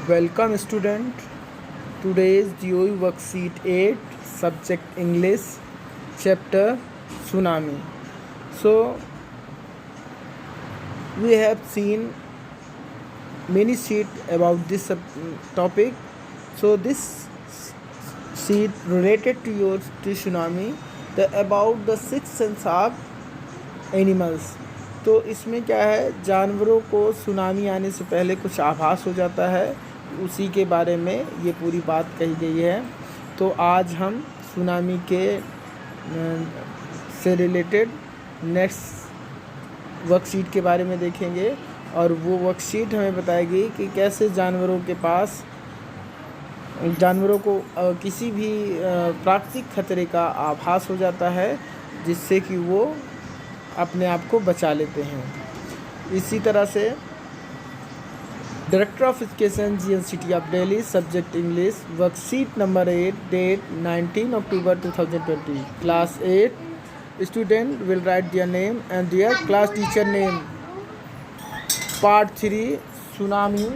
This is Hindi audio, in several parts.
Welcome student. Today's GOE worksheet 8, subject English, chapter Tsunami. So we have seen many sheet about this topic. So this sheet related to your to tsunami, about the sixth sense of animals. तो इसमें क्या है, जानवरों को सुनामी आने से पहले कुछ आभास हो जाता है, उसी के बारे में ये पूरी बात कही गई है। तो आज हम सुनामी के से रिलेटेड नेक्स्ट वर्कशीट के बारे में देखेंगे, और वो वर्कशीट हमें बताएगी कि कैसे जानवरों को किसी भी प्राकृतिक खतरे का आभास हो जाता है, जिससे कि वो अपने आप को बचा लेते हैं। इसी तरह से director of education GNCT of Delhi, subject English, worksheet number 8, date 19 October 2020, class 8। Student will write their name and their class teacher name. Part 3 tsunami.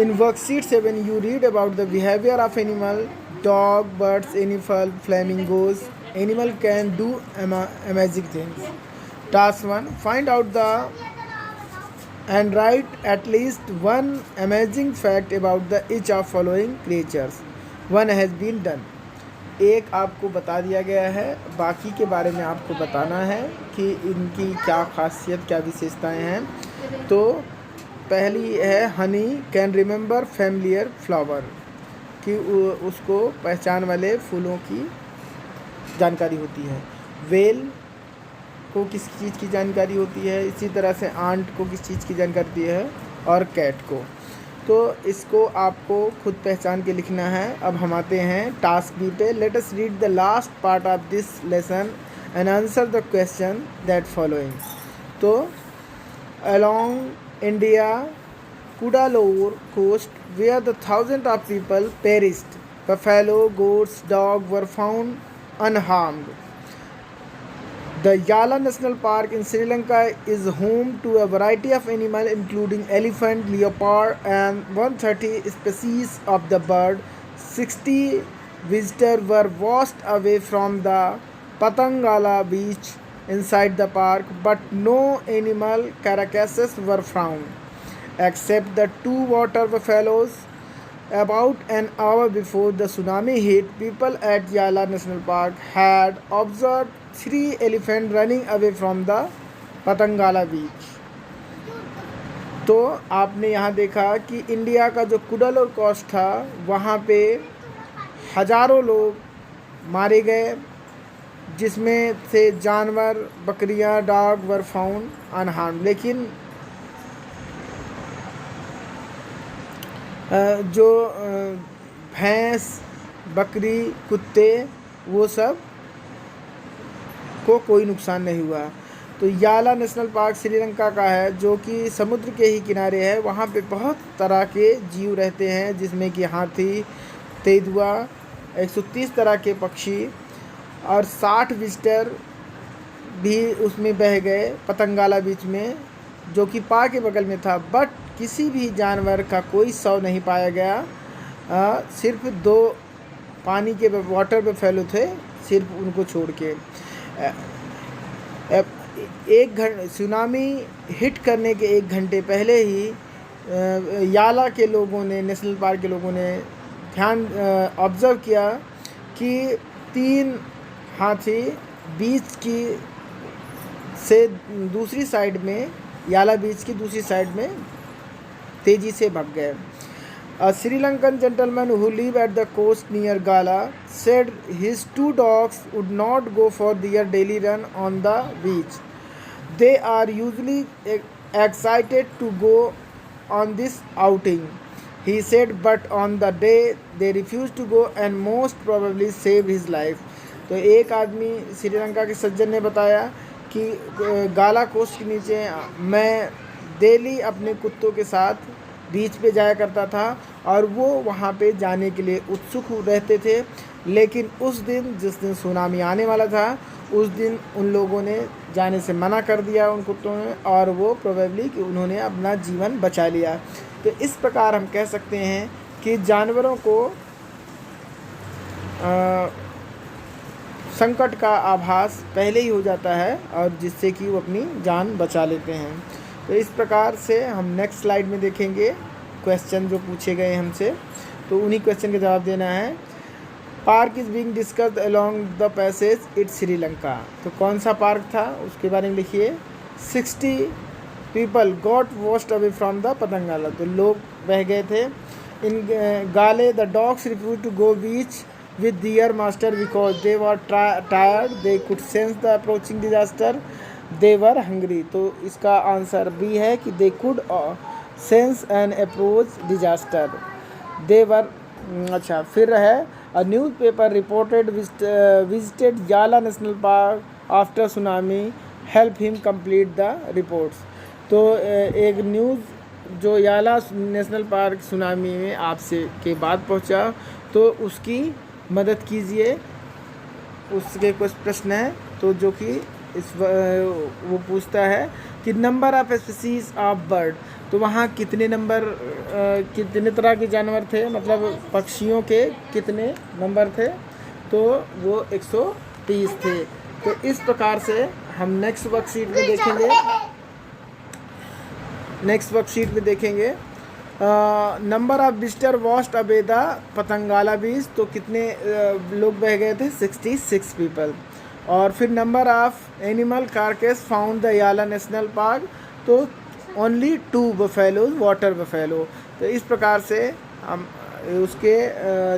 In worksheet 7 you read about the behavior of animal, dog, birds, animal, flamingos. Animal can do amazing things. Task 1, find out and write at least one amazing fact about the each of following creatures. One has been done. एक आपको बता दिया गया है, बाकी के बारे में आपको बताना है कि इनकी क्या खासियत, क्या विशेषताएं हैं। तो पहली है Honey can remember familiar flower, कि उसको पहचान वाले फूलों की जानकारी होती है। वेल को किस चीज़ की जानकारी होती है, इसी तरह से आंट को किस चीज़ की जानकारी होती है, और कैट को। तो इसको आपको खुद पहचान के लिखना है। अब हम आते हैं टास्क बी पे। Let us read the last part of this lesson and answer the question that following. तो along India, Cuddalore coast, where the thousands of people perished, buffalo, goats, dogs were found unharmed. The Yala National Park in Sri Lanka is home to a variety of animals including elephant, leopard, and 130 species of the bird. 60 visitors were washed away from the Patangala beach inside the park, but no animal carcasses were found, except the 2 water buffaloes. About an hour before the tsunami hit, people at Yala National Park had observed 3 elephants running away from the Patangala beach. तो आपने यहाँ देखा कि इंडिया का जो कुडालोर कोस्ट था, वहाँ पे हज़ारों लोग मारे गए, जिसमें से जानवर, बकरियां, डॉग वर फाउंड अनहार्म। लेकिन जो भैंस, बकरी, कुत्ते, वो सब को कोई नुकसान नहीं हुआ। तो याला नेशनल पार्क श्रीलंका का है, जो कि समुद्र के ही किनारे है। वहाँ पे बहुत तरह के जीव रहते हैं, जिसमें कि हाथी, तेंदुआ, 130 तरह के पक्षी, और 60 विजिटर भी उसमें बह गए पतंगाला बीच में, जो कि पा के बगल में था। बट किसी भी जानवर का कोई शव नहीं पाया गया। सिर्फ 2 पानी के वाटर पे फैले थे, सिर्फ उनको छोड़ के। एक घंटे सुनामी हिट करने के 1 घंटे पहले ही याला के लोगों ने, नेशनल पार्क के लोगों ने ऑब्ज़र्व किया कि 3 हाथी बीच की से दूसरी साइड में, याला बीच की दूसरी साइड में तेज़ी से भाग गए। A Sri Lankan gentleman who lived at the coast near Gala said his 2 dogs would not go for their daily run on the beach. They are usually excited to go on this outing, he said, but on the day they refused to go and most probably saved his life. तो एक आदमी श्रीलंका के सज्जन ने बताया कि गाला कोस्ट के नीचे मैं डेली अपने कुत्तों के साथ बीच पे जाया करता था, और वो वहाँ पे जाने के लिए उत्सुक रहते थे, लेकिन उस दिन जिस दिन सुनामी आने वाला था उस दिन उन लोगों ने जाने से मना कर दिया उन कुत्तों ने, और वो प्रोबेबली कि उन्होंने अपना जीवन बचा लिया। तो इस प्रकार हम कह सकते हैं कि जानवरों को संकट का आभास पहले ही हो जाता है और जिससे कि वो अपनी जान बचा लेते हैं। तो इस प्रकार से हम नेक्स्ट स्लाइड में देखेंगे क्वेश्चन जो पूछे गए हमसे, तो उन्हीं क्वेश्चन के जवाब देना है। Park is being discussed along the passage it's Sri Lanka. तो कौन सा पार्क था उसके बारे में लिखिए। 60 people got washed away from the Patangala. तो लोग बह गए थे। In Galle the dogs refuse to go beach with their master because they were tired, they could sense the approaching disaster, they were hungry। तो इसका आंसर बी है कि they could sense and approach disaster, they were अच्छा। फिर है a newspaper reported visited Yala National Park after tsunami help him complete the reports। तो एक न्यूज़ जो याला नेशनल पार्क सुनामी में आपसे के बाद पहुंचा तो उसकी मदद कीजिए, उसके कुछ प्रश्न हैं। तो जो कि वो पूछता है कि number of species of bird. तो वहाँ कितने तरह के जानवर थे, मतलब पक्षियों के कितने नंबर थे, तो वो 130 थे। तो इस प्रकार से हम नेक्स्ट वर्कशीट में देखेंगे number of visitor washed away the Patangala beach. तो कितने लोग बह गए थे, 66 पीपल। और फिर number of animal carcass found the Yala national park. तो ओनली 2 बफेलोज, वाटर बफेलो। तो इस प्रकार से हम उसके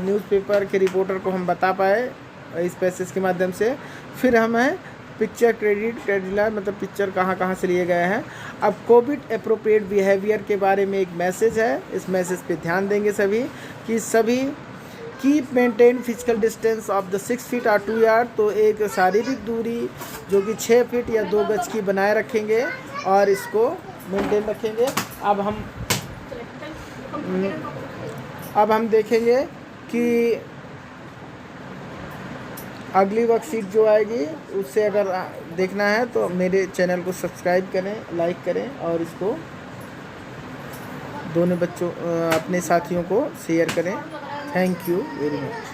न्यूज़पेपर के रिपोर्टर को हम बता पाए इस पैसेज के माध्यम से। फिर हमें पिक्चर क्रेडिट मतलब पिक्चर कहाँ से लिए गए हैं। अब कोविड अप्रोप्रिएट बिहेवियर के बारे में एक मैसेज है, इस मैसेज पे ध्यान देंगे सभी कि सभी keep maintain physical distance of the 6 feet और 2 यार्ड। तो एक शारीरिक दूरी जो कि 6 फीट या 2 गज की बनाए रखेंगे और इसको मेंटेन रखेंगे। अब हम देखेंगे कि अगली वर्कशीट जो आएगी उससे अगर देखना है तो मेरे चैनल को सब्सक्राइब करें, लाइक करें और इसको दोनों बच्चों अपने साथियों को शेयर करें। Thank you very much.